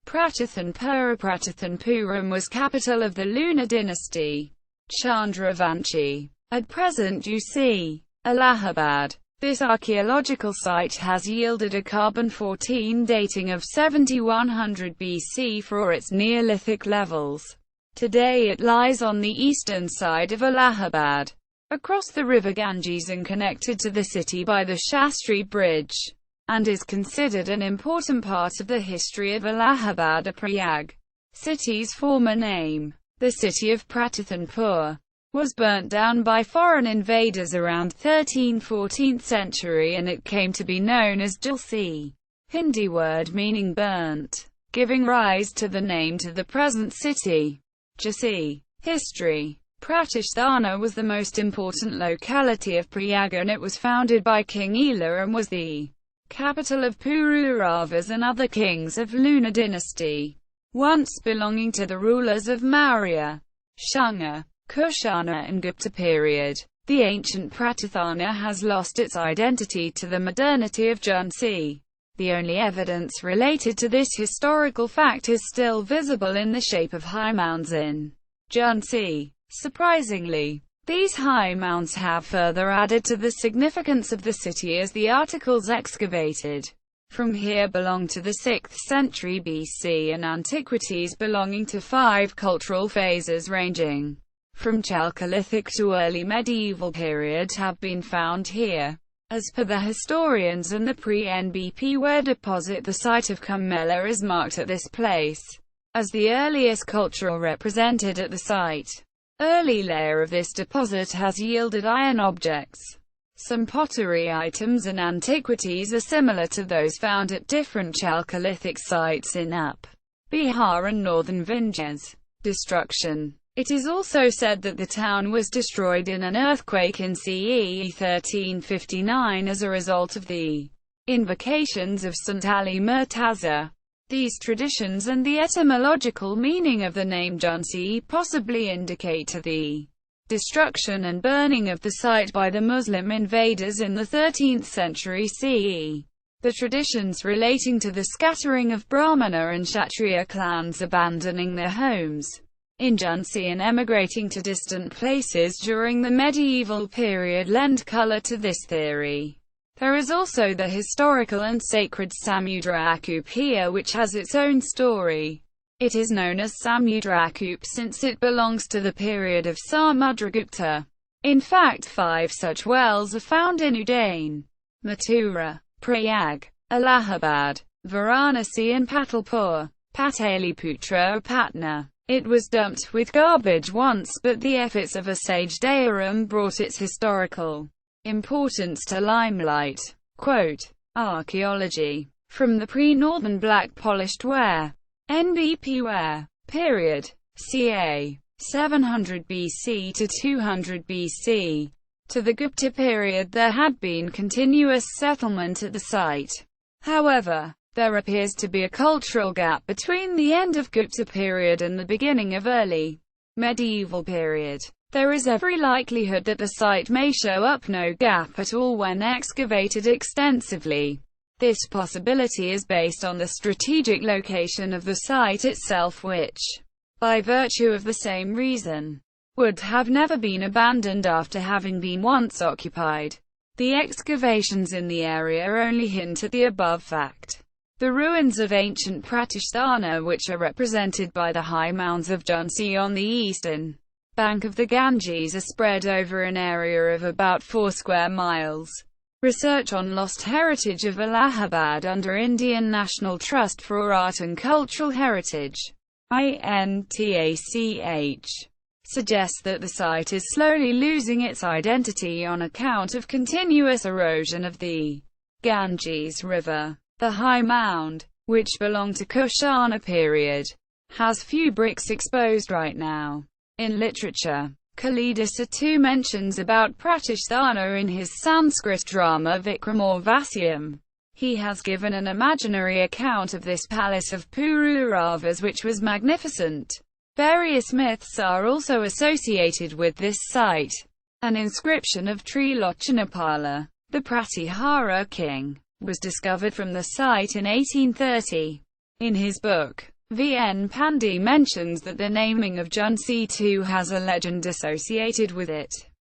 Pratisthan Pur. Pratisthan Puram was capital of the Lunar Dynasty. Chandra Vanshi. At present Jhusi, Allahabad. This archaeological site has yielded a carbon-14 dating of 7100 BC for its Neolithic levels. Today it lies on the eastern side of Allahabad, across the river Ganges and connected to the city by the Shastri Bridge, and is considered an important part of the history of Allahabad, a Prayag city's former name. The city of Pratisthan Pur was burnt down by foreign invaders around 13th–14th century, and it came to be known as Jhulsi, Hindi word meaning burnt, giving rise to the name to the present city. Jhusi. History. Pratisthana was the most important locality of Prayag, and it was founded by King Ela and was the capital of Pururavas and other kings of Lunar Dynasty, once belonging to the rulers of Maurya, Shunga, Kushana and Gupta period. The ancient Pratisthana has lost its identity to the modernity of Jhunsi. The only evidence related to this historical fact is still visible in the shape of high mounds in Jhunsi. Surprisingly, these high mounds have further added to the significance of the city, as the articles excavated from here belong to the 6th century BC and antiquities belonging to 5 cultural phases ranging from Chalcolithic to early medieval period have been found here. As per the historians and the pre-NBP ware deposit, the site of Kumbhmela is marked at this place as the earliest cultural represented at the site. Early layer of this deposit has yielded iron objects. Some pottery items and antiquities are similar to those found at different Chalcolithic sites in Up, Bihar and northern Vindhyas. Destruction. It is also said that the town was destroyed in an earthquake in CE 1359 as a result of the invocations of St. Ali Murtaza. These traditions and the etymological meaning of the name Jhunsi possibly indicate to the destruction and burning of the site by the Muslim invaders in the 13th century CE. The traditions relating to the scattering of Brahmana and Kshatriya clans abandoning their homes in Jhunsi and emigrating to distant places during the medieval period lend color to this theory. There is also the historical and sacred Samudrakup here, which has its own story. It is known as Samudrakup since it belongs to the period of Samudragupta. In fact, 5 such wells are found in Ujjain, Mathura, Prayag, Allahabad, Varanasi and Patalpur, Pataliputra or Patna. It was dumped with garbage once, but the efforts of a sage Dayaram brought its historical importance to limelight. Quote, archaeology. From the pre-northern black polished ware, NBP ware, period, ca. 700 BC to 200 BC, to the Gupta period there had been continuous settlement at the site. However, there appears to be a cultural gap between the end of Gupta period and the beginning of early medieval period. There is every likelihood that the site may show up no gap at all when excavated extensively. This possibility is based on the strategic location of the site itself, which, by virtue of the same reason, would have never been abandoned after having been once occupied. The excavations in the area only hint at the above fact. The ruins of ancient Pratisthana, which are represented by the high mounds of Jhunsi on the eastern bank of the Ganges, are spread over an area of about 4 square miles. Research on Lost Heritage of Allahabad under Indian National Trust for Art and Cultural Heritage (INTACH) suggests that the site is slowly losing its identity on account of continuous erosion of the Ganges River. The High Mound, which belonged to Kushana period, has few bricks exposed right now. In literature, Kalidasa mentions about Pratisthana in his Sanskrit drama Vikramorvasyam. He has given an imaginary account of this palace of Pururavas which was magnificent. Various myths are also associated with this site. An inscription of Trilochanapala, the Pratihara king, was discovered from the site in 1830. In his book, VN Pandey mentions that the naming of Jhunsi too has a legend associated with it.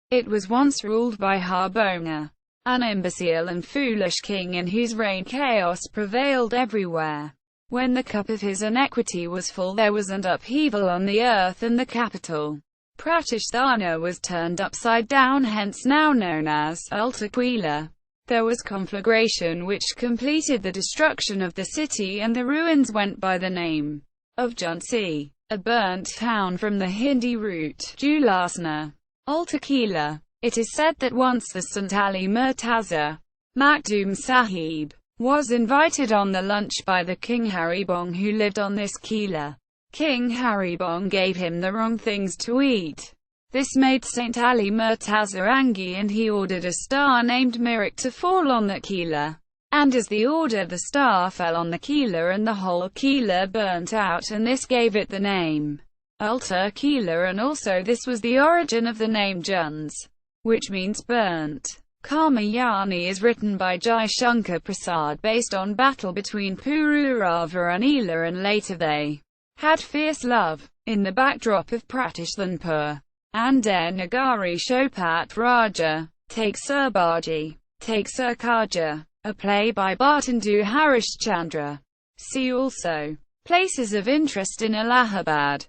It was once ruled by Harbona, an imbecile and foolish king in whose reign chaos prevailed everywhere. When the cup of his iniquity was full, there was an upheaval on the earth, and the capital, Pratisthana, was turned upside down, hence now known as Ultaquila. There was conflagration which completed the destruction of the city, and the ruins went by the name of Jhunsi, a burnt town from the Hindi root Julasna, Ultaquila. It is said that once the Sant Ali Murtaza Makdum Sahib was invited on the lunch by the King Haribong, who lived on this Kila. King Haribong gave him the wrong things to eat. This made Saint Ali Murtaza angry, and he ordered a star named Mirak to fall on that Kila. And as the order, the star fell on the Kila, and the whole Kila burnt out, and this gave it the name Ulta Kila, and also this was the origin of the name Jhuns, which means burnt. Kamayani is written by Jai Shankar Prasad based on battle between Pururava and Ela, and later they had fierce love. In the backdrop of Pratisthan Pur and Nagari Shopat Raja, Take Sir Baji, Take Sir Kaja, a play by Bhartendu Harish Chandra. See also Places of interest in Allahabad.